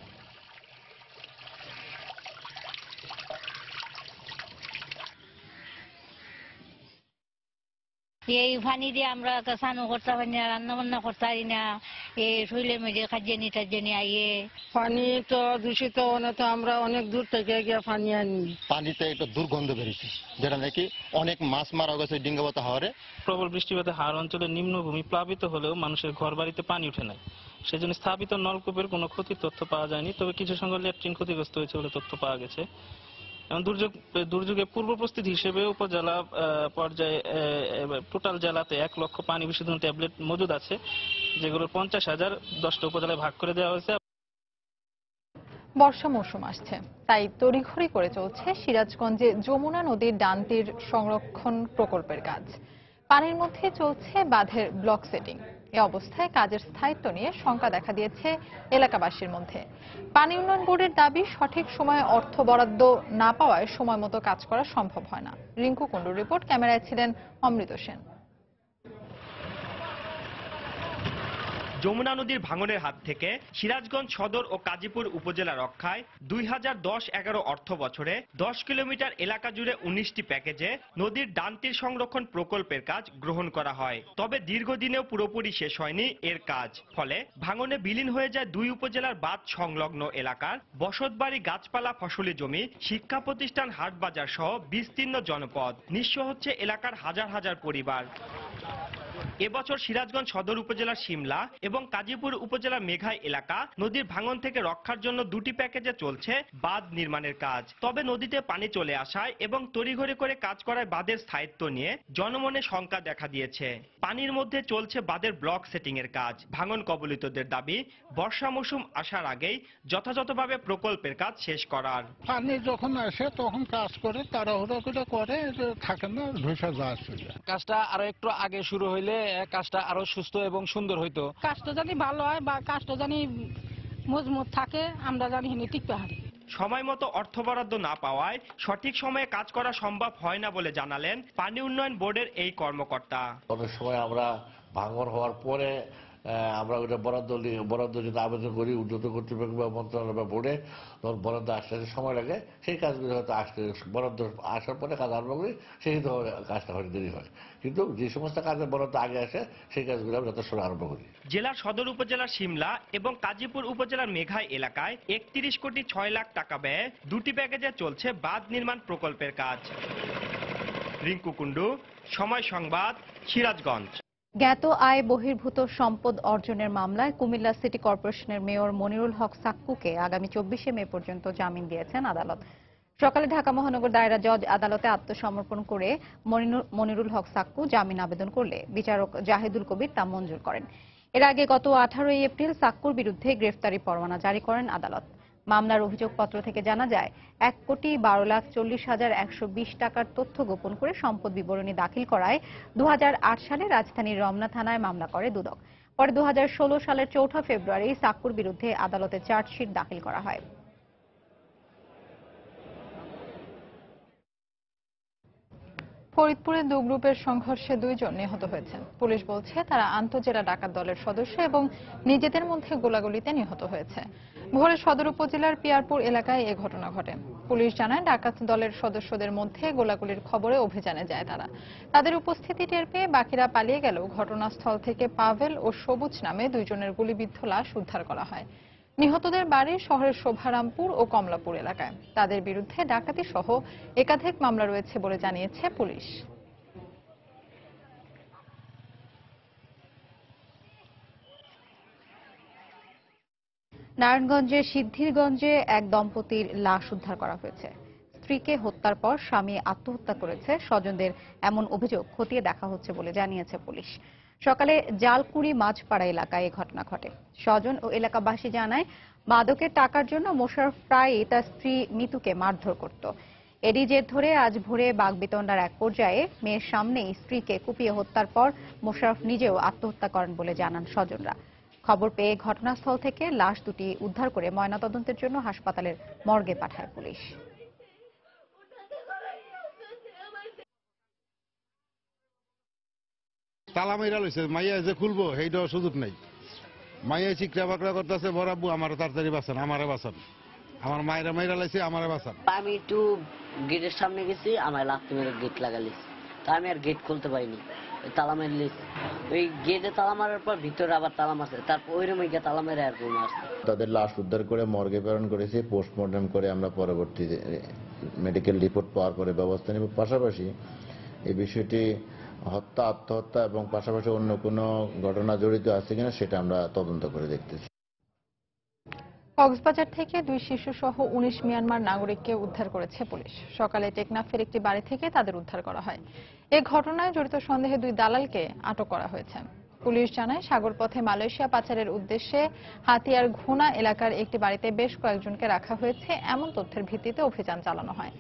এই পানি দিয়ে আমরা স্নানও করতে পারি না, রান্না বান্না করতে পারি না, এই শরীরের মধ্যে খাদ্যানি টাজ্যানি আইয়ে। পানি তো দূষিত, তো আমরা অনেক দূর থেকে গিয়ে পানি আনি। পানিতে একটা দুর্গন্ধ বেরিয়েছে, যেটা নাকি অনেক মাছ মারা গেছে ডিঙ্গাবত হাওরে। প্রবল বৃষ্টিপাতে হাওর অঞ্চলের নিম্নভূমি প্লাবিত হলেও মানুষের ঘর বাড়িতে পানি উঠে নাই। সেজন্য স্থাপিত নলকূপের কোনো ক্ষতির তথ্য পাওয়া যায়নি, তবে কিছু সংখ্যক ল্যাট্রিন ক্ষতিগ্রস্ত হয়েছে বলে তথ্য পাওয়া গেছে। দুর্যোগের পূর্ব প্রস্তুতি হিসেবে উপজেলা পর্যায়ে টোটাল জেলাতে 1 লক্ষ পানি বিশুদ্ধ ট্যাবলেট মজুদ আছে, যেগুলো 50,000 10টা উপজেলায় ভাগ করে দেওয়া হয়েছে। বর্ষা মৌসুম আসছে, তাই তড়িঘড়ি করে চলছে সিরাজগঞ্জে যমুনা নদীর ডান তীর সংরক্ষণ প্রকল্পের কাজ। পানির মধ্যে চলছে বাঁধের ব্লক সেটিং। এ অবস্থায় কাজের স্থায়িত্ব নিয়ে শঙ্কা দেখা দিয়েছে এলাকাবাসীর মধ্যে। পানি উন্নয়ন বোর্ডের দাবি, সঠিক সময়ে অর্থ বরাদ্দ না পাওয়ায় সময় মতো কাজ করা সম্ভব হয় না। রিঙ্কু কুণ্ডুর রিপোর্ট, ক্যামেরায় ছিলেন অমৃত সেন। যমুনা নদীর ভাঙনের হাত থেকে সিরাজগঞ্জ সদর ও কাজীপুর উপজেলা রক্ষায় 2010-11 অর্থ বছরে 10 কিলোমিটার এলাকা জুড়ে 19টি প্যাকেজে নদীর ডান তীর সংরক্ষণ প্রকল্পের কাজ গ্রহণ করা হয়। তবে দীর্ঘদিনেও পুরোপুরি শেষ হয়নি এর কাজ। ফলে ভাঙনে বিলীন হয়ে যায় 2 উপজেলার বাঁধ সংলগ্ন এলাকার বসতবাড়ি, গাছপালা, ফসলি জমি, শিক্ষা প্রতিষ্ঠান, হাট বাজার সহ বিস্তীর্ণ জনপদ। নিঃস্ব হচ্ছে এলাকার হাজার হাজার পরিবার। এবছর সিরাজগঞ্জ সদর উপজেলার শিমলা এবং কাজীপুর উপজেলার মেঘাই এলাকা নদীর ভাঙন থেকে রক্ষার জন্য 2টি প্যাকেজে চলছে বাঁধ নির্মাণের কাজ। তবে নদীতে পানি চলে আসায় এবং তড়িঘড়ি করে কাজ করায় বাঁধের স্থায়িত্ব নিয়ে জনমনে শঙ্কা দেখা দিয়েছে। পানির মধ্যে চলছে বাঁধের ব্লক সেটিং এর কাজ। ভাঙন কবলিতদের দাবি, বর্ষা মৌসুম আসার আগেই যথাযথভাবে প্রকল্পের কাজ শেষ করার। পানি যখন আসে তখন কাজ করে তাড়াহুড়ো করে থাকে না, ধসে যাচ্ছে। কাজটা আরো একটু আগে শুরু হইলে কাজটা আরো সুস্থ এবং সুন্দর হইতো। কাজটা জানি ভালো হয় বা কাজটা জানি মজবুত থাকে, আমরা জানি টিকতে পারি। সময় মতো অর্থ বরাদ্দ না পাওয়ায় সঠিক সময়ে কাজ করা সম্ভব হয় না বলে জানালেন পানি উন্নয়ন বোর্ডের এই কর্মকর্তা। অনেক সময় আমরা ভাঙন হওয়ার পরে আমরা ওটা বরাদ্দ যদি আবেদন করি উন্নত কর্তৃপক্ষ বা মন্ত্রণালয় বা বোর্ডে, তখন বরাদ্দ আসতে সময় লাগে। সেই কাজগুলো হয়তো বরাদ্দ আসার পরে কাজ আরম্ভ করি, সেই কাজটা হয়তো দেরি হয়। কিন্তু যে সমস্ত কাজের বরাদ্দ আগে আসে সেই কাজগুলো আমরা যথেষ্ট আরম্ভ করি। জেলার সদর উপজেলার শিমলা এবং কাজীপুর উপজেলার মেঘাই এলাকায় 31,06,00,000 টাকা ব্যয়ে 2টি প্যাকেজে চলছে বাঁধ নির্মাণ প্রকল্পের কাজ। রিঙ্কু কুণ্ডু, সময় সংবাদ, সিরাজগঞ্জ। জ্ঞাত আয় বহির্ভূত সম্পদ অর্জনের মামলায় কুমিল্লা সিটি কর্পোরেশনের মেয়র মনিরুল হক সাক্কুকে আগামী 24শে মে পর্যন্ত জামিন দিয়েছেন আদালত। সকালে ঢাকা মহানগর দায়রা জজ আদালতে আত্মসমর্পণ করে মনিরুল হক সাক্কু জামিন আবেদন করলে বিচারক জাহিদুল কবির তা মঞ্জুর করেন। এর আগে গত 18 এপ্রিল সাক্কুর বিরুদ্ধে গ্রেফতারি পরোয়ানা জারি করেন আদালত। মামলার অভিযোগপত্র থেকে জানা যায়, 1,12,40,120 টাকার তথ্য গোপন করে সম্পদ বিবরণী দাখিল করায় 2008 সালে রাজধানীর রমনা থানায় মামলা করে দুদক। পরে 2016 সালের 4 ফেব্রুয়ারি সাক্কুর বিরুদ্ধে আদালতে চার্জশিট দাখিল করা হয়। ফরিদপুরে 2 গ্রুপের সংঘর্ষে 2 জন নিহত হয়েছেন। পুলিশ বলছে তারা আন্তজেলা ডাকাত দলের সদস্য এবং নিজেদের মধ্যে গোলাগুলিতে নিহত হয়েছে। ভোরে সদর উপজেলার পিয়ারপুর এলাকায় এ ঘটনা ঘটে। পুলিশ জানায়, ডাকাত দলের সদস্যদের মধ্যে গোলাগুলির খবরে অভিযানে যায় তারা। তাদের উপস্থিতি টের পেয়ে বাকিরা পালিয়ে গেলেও ঘটনাস্থল থেকে পাভেল ও সবুজ নামে 2 জনের গুলিবিদ্ধ লাশ উদ্ধার করা হয়। নিহতদের বাড়ি শহরের শোভারামপুর ও কমলাপুর এলাকায়। তাদের বিরুদ্ধে ডাকাতি সহ একাধিক মামলা রয়েছে বলে জানিয়েছে পুলিশ। নারায়ণগঞ্জের সিদ্ধিরগঞ্জে এক দম্পতির লাশ উদ্ধার করা হয়েছে। স্ত্রীকে হত্যার পর স্বামী আত্মহত্যা করেছে, স্বজনদের এমন অভিযোগ খতিয়ে দেখা হচ্ছে বলে জানিয়েছে পুলিশ। সকালে জালকুড়ি মাঝপাড়া এলাকায় এই ঘটনা ঘটে। স্বজন ও এলাকাবাসী জানায়, মাদকের টাকার জন্য মোশাররফ প্রায়ই তার স্ত্রী মিতুকে মারধর করত। এরই জের ধরে আজ ভোরে বাগবিতণ্ডার এক পর্যায়ে মেয়ের সামনেই স্ত্রীকে কুপিয়ে হত্যার পর মোশাররফ নিজেও আত্মহত্যা করেন বলে জানান স্বজনরা। খবর পেয়ে ঘটনাস্থল থেকে লাশ দুটি উদ্ধার করে ময়নাতদন্তের জন্য হাসপাতালের মর্গে পাঠায় পুলিশ। তালা মাইরা লইছে, মাইয়া যে খুলবো সেইটাও সুযোগ নাই। মাইয়া চিকরা বাকরা করতেছে, বড় আব্বু আমার তাড়াতাড়ি বাঁচান, আমারে বাঁচান, আমার মায়েরা মাইরা লাইছে, আমারে বাঁচান। আমি একটু গেটের সামনে গেছি, আমার লাফতে মেরে গেট লাগালিস, তা আমি আর গেট খুলতে পারিনি, তালা মারলিস। ওই গেটে তালা মারার পর ভিতরে আবার তালা মারছে, তারপর ওই রুমে গিয়ে তালা মেরে আর মারছে। তাদের লাশ উদ্ধার করে মর্গে প্রেরণ করেছি, পোস্টমর্টম করে আমরা পরবর্তী মেডিকেল রিপোর্ট পাওয়ার পরে ব্যবস্থা নেব। পাশাপাশি এই বিষয়টি হত্যা, আত্মহত্যা এবং পাশাপাশি অন্য কোনো ঘটনা জড়িত আছে কিনা সেটা আমরা তদন্ত করে দেখতেছি। কক্সবাজার থেকে 2 শিশু সহ 19 মিয়ানমার নাগরিককে উদ্ধার করেছে পুলিশ। সকালে টেকনাফের একটি বাড়ি থেকে তাদের উদ্ধার করা হয়। এ ঘটনায় জড়িত সন্দেহে 2 দালালকে আটক করা হয়েছে। পুলিশ জানায়, সাগরপথে মালয়েশিয়া পাচারের উদ্দেশ্যে হাতিয়ার ঘোনা এলাকার একটি বাড়িতে বেশ কয়েকজনকে রাখা হয়েছে এমন তথ্যের ভিত্তিতে অভিযান চালানো হয়।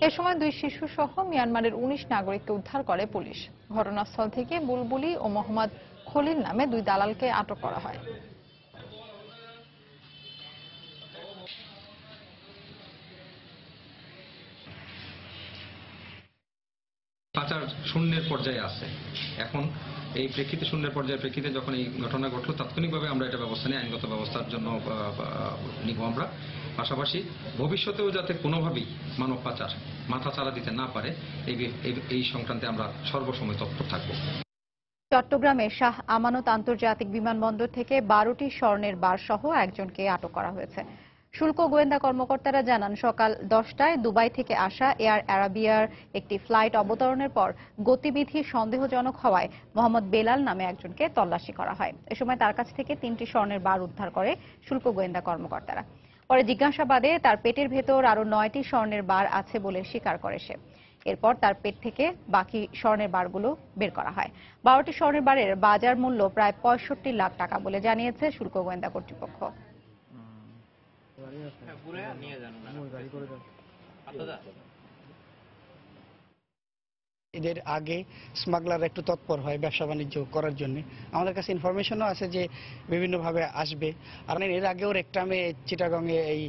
এ সময় 2 শিশু সহ মিয়ানমারের 19 নাগরিককে উদ্ধার করে পুলিশ। ঘটনাস্থল থেকে বুলবুলি ও মোহাম্মদ খলিল নামে 2 দালালকে আটক করা হয়। পাচার শূন্যের পর্যায়ে আছে। এখন এই প্রেক্ষিতে শূন্যের পর্যায়ে প্রেক্ষিতে যখন এই ঘটনা ঘটলো, তাৎক্ষণিকভাবে আমরা এটা ব্যবস্থা নিয়ে আইনগত ব্যবস্থার জন্য নিব আমরা। পাশাপাশি ভবিষ্যতেও যাতে কোনোভাবেই মানব পাচার মাথাচাড়া দিতে না পারে এই সংক্রান্তে আমরা সর্বসময় তৎপর থাকব। চট্টগ্রামে শাহ আমানত আন্তর্জাতিক বিমানবন্দর থেকে 12টি স্বর্ণের বার সহ একজনকে আটক করা হয়েছে। শুল্ক গোয়েন্দা কর্মকর্তারা জানান, সকাল 10টায় দুবাই থেকে আসা এয়ার আরাবিয়ার একটি ফ্লাইট অবতরণের পর গতিবিধি সন্দেহজনক হওয়ায় মোহাম্মদ বেলাল নামে একজনকে তল্লাশি করা হয়। এ সময় তার কাছ থেকে 3টি স্বর্ণের বার উদ্ধার করে শুল্ক গোয়েন্দা কর্মকর্তারা। পরে জিজ্ঞাসাবাদে তার পেটের ভেতর আরও 9টি স্বর্ণের বার আছে বলে স্বীকার করে সে। এরপর তার পেট থেকে বাকি স্বর্ণের বারগুলো বের করা হয়। 12টি স্বর্ণের বারের বাজার মূল্য প্রায় 65 লাখ টাকা বলে জানিয়েছে শুল্ক গোয়েন্দা কর্তৃপক্ষ। এদের আগে স্মাগলার একটু তৎপর হয় ব্যবসা বাণিজ্য করার জন্য। আমাদের কাছে ইনফরমেশনও আছে যে বিভিন্নভাবে আসবে। আর এর আগেও একটামে চিটাগংয়ে এই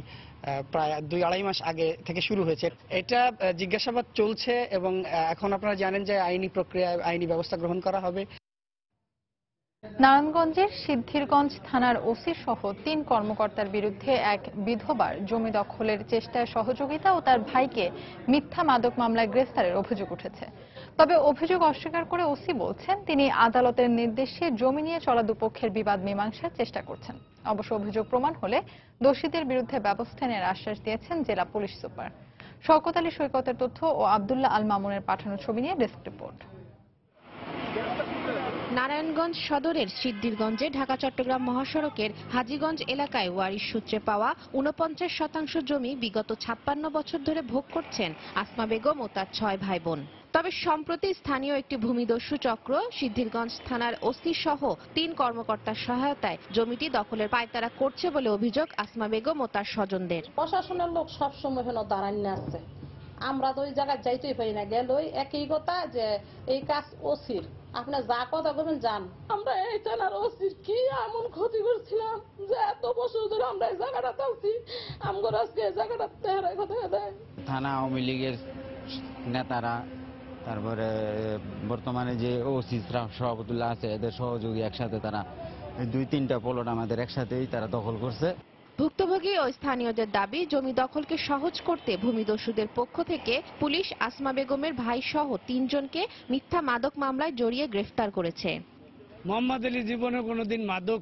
প্রায় 2-2.5 মাস আগে থেকে শুরু হয়েছে। এটা জিজ্ঞাসাবাদ চলছে এবং এখন আপনারা জানেন যে আইনি প্রক্রিয়ায় আইনি ব্যবস্থা গ্রহণ করা হবে। নারায়ণগঞ্জের সিদ্ধিরগঞ্জ থানার ওসি সহ 3 কর্মকর্তার বিরুদ্ধে এক বিধবার জমি দখলের চেষ্টায় সহযোগিতা ও তার ভাইকে মিথ্যা মাদক মামলায় গ্রেফতারের অভিযোগ উঠেছে। তবে অভিযোগ অস্বীকার করে ওসি বলছেন, তিনি আদালতের নির্দেশে জমি নিয়ে চলা দুপক্ষের বিবাদ মীমাংসার চেষ্টা করছেন। অবশ্য অভিযোগ প্রমাণ হলে দোষীদের বিরুদ্ধে ব্যবস্থা নেওয়ার আশ্বাস দিয়েছেন জেলা পুলিশ সুপার। শওকত আলী সৈকতের তথ্য ও আব্দুল্লাহ আল মামুনের পাঠানো ছবি নিয়ে ডেস্ক রিপোর্ট। নারায়ণগঞ্জ সদরের সিদ্ধিরগঞ্জে ঢাকা চট্টগ্রাম মহাসড়কের হাজীগঞ্জ এলাকায় ওয়ারিশ সূত্রে পাওয়া 49% জমি বিগত 56 বছর ধরে ভোগ করছেন আসমা বেগম ও তার 6 ভাই বোন। তবে সম্প্রতি স্থানীয় একটি ভূমিদস্যু চক্র সিদ্ধিরগঞ্জ থানার ওসি সহ 3 কর্মকর্তার সহায়তায় জমিটি দখলের পায়তারা করছে বলে অভিযোগ আসমা বেগম ও তার স্বজনদের। প্রশাসনের লোক সবসময় দাঁড়ানি আছে, আমরা তো ওই জায়গায় যাইতেই পারি না। গেল একই কথা যে এই কাজ ওসির, আপনি যা কথা বলবেন যান। আমরা এই থানার ওসির কি এমন ক্ষতি করছিলাম যে এত বছর ধরে আমরা এই জায়গাটা থাকছি, আমগর আজকে এই জায়গাটা তেহারায় কথা দেয়। থানা আওয়ামী লীগের নেতারা, তারপরে বর্তমানে যে ওসি সভাপতিরা আছে, এদের সহযোগী একসাথে তারা 2-3টা প্লট আমাদের একসাথেই তারা দখল করছে। ভুক্তভোগী ও স্থানীয়দের দাবি, জমি দখলকে সহজ করতে ভূমিদস্যুদের পক্ষ থেকে পুলিশ আসমা বেগমের ভাই সহ 3 জনকে মিথ্যা মাদক মামলায় জড়িয়ে গ্রেফতার করেছে। মোহাম্মদ আলী জীবনে কোনোদিন মাদক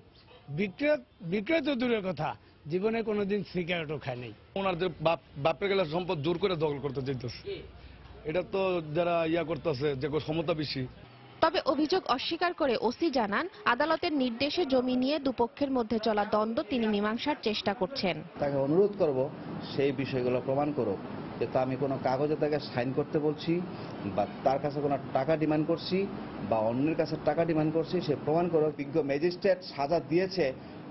বিক্রয় তো দূরের কথা, জীবনে কোনোদিন সিগারেটও খায় নাই। ওনার যে বাপের গেলে সম্পদ জোর করে দখল করতে চাইতেছে, এটা তো যারা করতেছে যে ক্ষমতা বেশি। তবে অভিযোগ অস্বীকার করে ওসি জানান, আদালতের নির্দেশে জমি নিয়ে দুপক্ষের মধ্যে চলা দ্বন্দ্ব তিনি মীমাংসার চেষ্টা করছেন। তাকে অনুরোধ করব সেই বিষয়গুলো প্রমাণ করুক, তো আমি কোনো কাগজে তাকে সাইন করতে বলছি বা তার কাছে কোনো টাকা ডিমান্ড করছি বা অন্যের কাছে টাকা ডিমান্ড করছি, সে প্রমাণ করে বিজ্ঞ ম্যাজিস্ট্রেট সাজা দিয়েছে,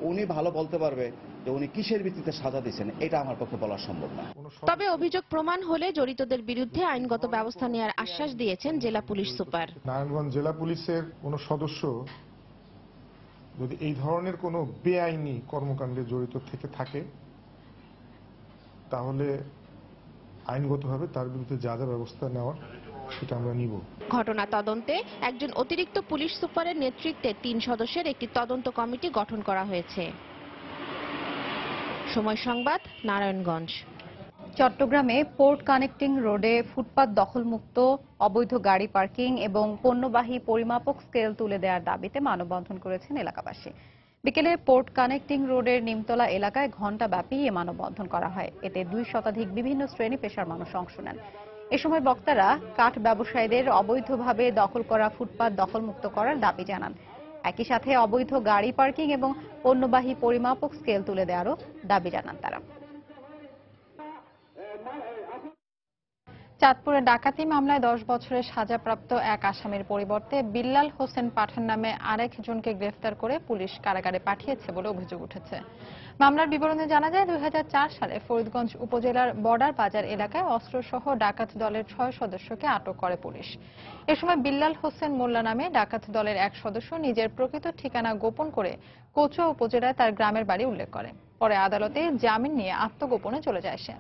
উনি ভালো বলতে পারবে যে উনি কিসের ভিত্তিতে সাজা দিয়েছেন, এটা আমার পক্ষে বলা সম্ভব না। তবে অভিযোগ প্রমাণ হলে জড়িতদের বিরুদ্ধে আইনগত ব্যবস্থা নেওয়ার আশ্বাস দিয়েছেন জেলা পুলিশ সুপার। নারায়ণগঞ্জ জেলা পুলিশের কোনো সদস্য যদি এই ধরনের কোনো বেআইনি কর্মকাণ্ডে জড়িত থেকে থাকে তাহলে আইনগতভাবে তার বিরুদ্ধে যা যা ব্যবস্থা নেওয়ার সেটা আমরা নিব। ঘটনা তদন্তে একজন অতিরিক্ত পুলিশ সুপারের নেতৃত্বে 3 সদস্যের একটি তদন্ত কমিটি গঠন করা হয়েছে। সময় সংবাদ, নারায়ণগঞ্জ। চট্টগ্রামে পোর্ট কানেক্টিং রোডে ফুটপাত দখলমুক্ত, অবৈধ গাড়ি পার্কিং এবং পণ্যবাহী পরিমাপক স্কেল তুলে দেওয়ার দাবিতে মানববন্ধন করেছেন এলাকাবাসী। বিকেলে পোর্ট কানেক্টিং রোডের নিমতলা এলাকায় ঘণ্টাব্যাপী এ মানববন্ধন করা হয়। এতে 2 শতাধিক বিভিন্ন শ্রেণী পেশার মানুষ অংশ নেন। এ সময় বক্তারা কাঠ ব্যবসায়ীদের অবৈধভাবে দখল করা ফুটপাত দখলমুক্ত করার দাবি জানান। একই সাথে অবৈধ গাড়ি পার্কিং এবং পণ্যবাহী পরিমাপক স্কেল তুলে দেওয়ারও দাবি জানান তারা। চাঁদপুরে ডাকাতি মামলায় 10 বছরের সাজাপ্রাপ্ত এক আসামির পরিবর্তে বিল্লাল হোসেন পাঠান নামে আরেকজনকে গ্রেফতার করে পুলিশ কারাগারে পাঠিয়েছে বলে অভিযোগ উঠেছে। মামলার বিবরণে জানা যায় 2004 সালে ফরিদগঞ্জ উপজেলার বর্ডার বাজার এলাকায় অস্ত্রসহ ডাকাত দলের 6 সদস্যকে আটক করে পুলিশ। এ সময় বিল্লাল হোসেন মোল্লা নামে ডাকাত দলের এক সদস্য নিজের প্রকৃত ঠিকানা গোপন করে কচুয়া উপজেলায় তার গ্রামের বাড়ি উল্লেখ করে। পরে আদালতে জামিন নিয়ে আত্মগোপনে চলে যায় সে।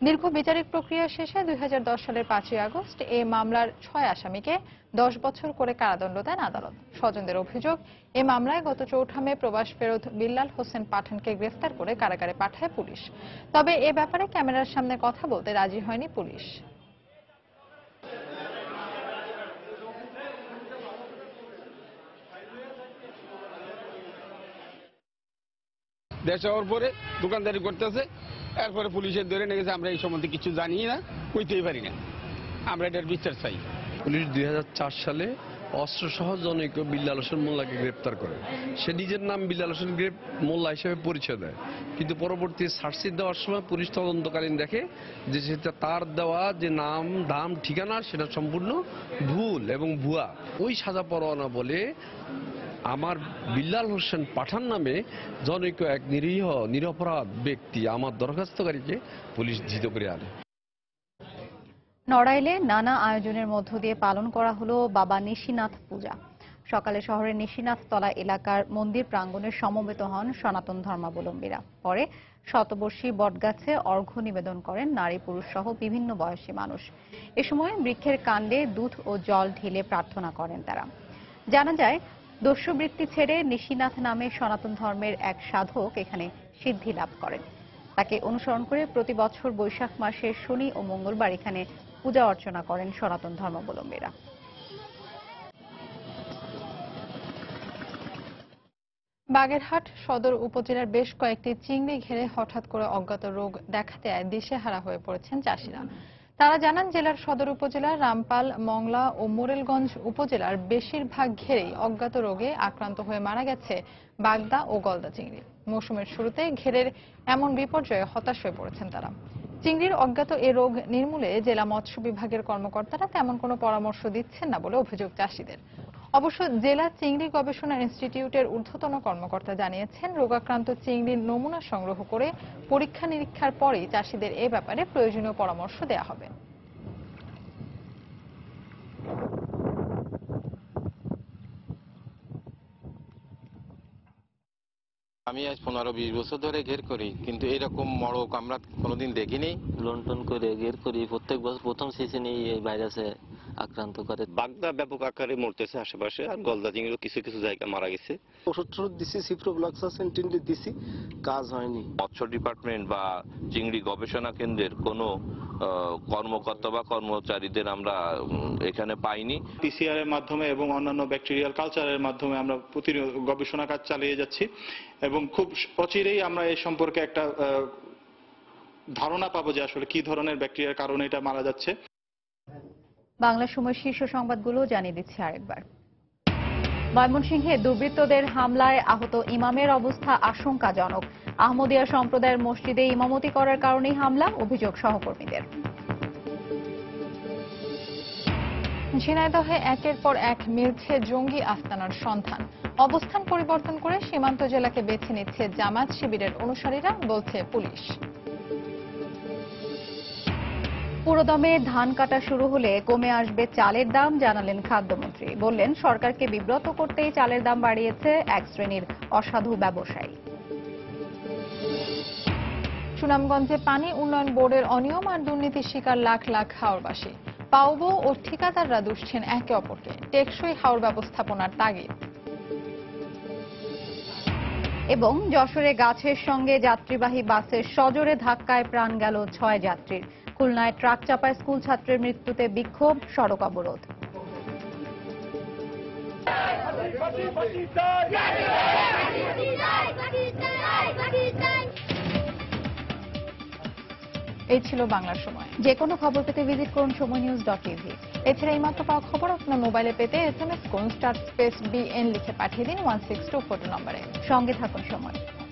দীর্ঘ বিচারিক প্রক্রিয়া শেষে 2010 সালের 5ই আগস্ট এই মামলার 6 আসামিকে 10 বছর করে কারাদণ্ড দেন আদালত। স্বজনদের অভিযোগ, এই মামলায় গত 4 মে প্রবাস ফেরত বিল্লাল হোসেন পাঠানকে গ্রেফতার করে কারাগারে পাঠায় পুলিশ। তবে এ ব্যাপারে ক্যামেরার সামনে কথা বলতে রাজি হয়নি পুলিশ। দেশে হওয়ার পরে দোকানদারি করতেছে, এরপরে পুলিশের ধরে নিয়ে গেছে। আমরা এই সম্বন্ধে কিছু জানি না, কইতেই পারি না। আমরা এটার বিচার চাই। পুলিশ 2004 সালে অস্ত্রসহ জনৈক বিল্লাল হোসেন মোল্লাকে গ্রেপ্তার করে। সে নিজের নাম বিল্লাল হোসেন মোল্লা হিসেবে পরিচয় দেয়, কিন্তু পরবর্তী সার্চশিট দেওয়ার সময় পুলিশ তদন্তকালীন দেখে যে সেটা তার দেওয়া যে নাম, দাম, ঠিকানা সেটা সম্পূর্ণ ভুল এবং ভুয়া। ওই সাজা পরোয়ানা বলে আমার বিল্লাল হোসেন পাঠান নামে জনৈক এক নিরপরাধ ব্যক্তি আমার দরখাস্তকারীকে পুলিশ ধৃত করে আনে। নড়াইলে নানা আয়োজনের মধ্য দিয়ে পালন করা হলো বাবা নিশিনাথ পূজা। সকালে শহরের নিশিনাথ তলা এলাকার মন্দির প্রাঙ্গণে সমবেত হন সনাতন ধর্মাবলম্বীরা। পরে শতবর্ষী বটগাছে অর্ঘ্য নিবেদন করেন নারী পুরুষ সহ বিভিন্ন বয়সী মানুষ। এ সময় বৃক্ষের কাণ্ডে দুধ ও জল ঢেলে প্রার্থনা করেন তারা। জানা যায়, দস্যুবৃত্তি ছেড়ে নিশিনাথ নামে সনাতন ধর্মের এক সাধক এখানে সিদ্ধি লাভ করেন। তাকে অনুসরণ করে প্রতি বছর বৈশাখ মাসের শনি ও মঙ্গলবার এখানে পূজা অর্চনা করেন সনাতন ধর্মাবলম্বীরা। বাগেরহাট সদর উপজেলার বেশ কয়েকটি চিংড়ি ঘেরে হঠাৎ করে অজ্ঞাত রোগ দেখা দেয় দিশেহারা হয়ে পড়েছেন চাষিরা। তারা জানান, জেলার সদর উপজেলার রামপাল, মংলা ও মোরেলগঞ্জ উপজেলার বেশিরভাগ ঘেরেই অজ্ঞাত রোগে আক্রান্ত হয়ে মারা গেছে বাগদা ও গলদা চিংড়ি। মৌসুমের শুরুতে ঘেরের এমন বিপর্যয়ে হতাশ হয়ে পড়েছেন তারা। চিংড়ির অজ্ঞাত এ রোগ নির্মূলে জেলা মৎস্য বিভাগের কর্মকর্তারা তেমন কোনো পরামর্শ দিচ্ছেন না বলে অভিযোগ চাষিদের। অবশ্য জেলা চিংড়ি গবেষণা ইনস্টিটিউটের ঊর্ধ্বতন কর্মকর্তা জানিয়েছেন, রোগাক্রান্ত চিংড়ির নমুনা সংগ্রহ করে পরীক্ষা নিরীক্ষার পরেই চাষিদের এ ব্যাপারে প্রয়োজনীয় পরামর্শ দেওয়া হবে। আমি আজ 15-20 বছর ধরে ঘের করি, কিন্তু এরকম মড়ক আমরা কোনোদিন দেখিনি। লন্ডন করে ঘের করি, প্রত্যেক বছর প্রথম সিজনে এই ভাইরাসে আক্রান্ত করে। বাগদা ব্যাপক আকারে মরতেছে আশেপাশে, আর গলদা চিংড়িও কিছু কিছু জায়গা মারা গেছে। ওষুধ দিছি, সিপ্রোফ্লক্সাসিন দিছি, কাজ হয়নি। মৎস্য ডিপার্টমেন্ট বা চিংড়ি গবেষণা কেন্দ্রের কোনো কর্মকর্তা বা কর্মচারীদের আমরা এখানে পাইনি। পিসিআর এর মাধ্যমে এবং অন্যান্য ব্যাকটেরিয়াল কালচারের মাধ্যমে আমরা প্রতিনিয়ত গবেষণা কাজ চালিয়ে যাচ্ছি এবং খুব অচিরেই আমরা এই সম্পর্কে একটা ধারণা পাবো যে আসলে কি ধরনের ব্যাকটেরিয়ার কারণে এটা মারা যাচ্ছে। বাংলা সময় শীর্ষ সংবাদগুলো জানিয়ে দিচ্ছি আরেকবার। ময়মনসিংহে দুর্বৃত্তদের হামলায় আহত ইমামের অবস্থা আশঙ্কাজনক। আহমদিয়া সম্প্রদায়ের মসজিদে ইমামতি করার কারণেই হামলা, অভিযোগ সহকর্মীদের। ঝিনাইদহে একের পর এক মিলছে জঙ্গি আস্তানার সন্ধান। অবস্থান পরিবর্তন করে সীমান্ত জেলাকে বেছে নিচ্ছে জামায়াত শিবিরের অনুসারীরা, বলছে পুলিশ। পুরোদমে ধান কাটা শুরু হলে কমে আসবে চালের দাম, জানালেন খাদ্যমন্ত্রী। বললেন, সরকারকে বিব্রত করতেই চালের দাম বাড়িয়েছে এক শ্রেণীর অসাধু ব্যবসায়ী। সুনামগঞ্জে পানি উন্নয়ন বোর্ডের অনিয়ম আর দুর্নীতির শিকার লাখ লাখ হাওরবাসী। পাউবো ও ঠিকাদাররা দুষছেন একে অপরকে। টেকসই হাওর ব্যবস্থাপনার তাগিদ। এবং যশোরে গাছের সঙ্গে যাত্রীবাহী বাসের সজোরে ধাক্কায় প্রাণ গেল 6 যাত্রীর। খুলনায় ট্রাক চাপায় স্কুল ছাত্রের মৃত্যুতে বিক্ষোভ, সড়ক অবরোধ। এই ছিল বাংলার সময়। যে কোনো খবর পেতে ভিজিট করুন সময়নিউজ.tv। এছাড়া এই মাত্র পাওয়া খবর আপনার মোবাইলে পেতে SMS করুন *BN লিখে পাঠিয়ে দিন 16242 নম্বরে। সঙ্গে থাকুন সময়।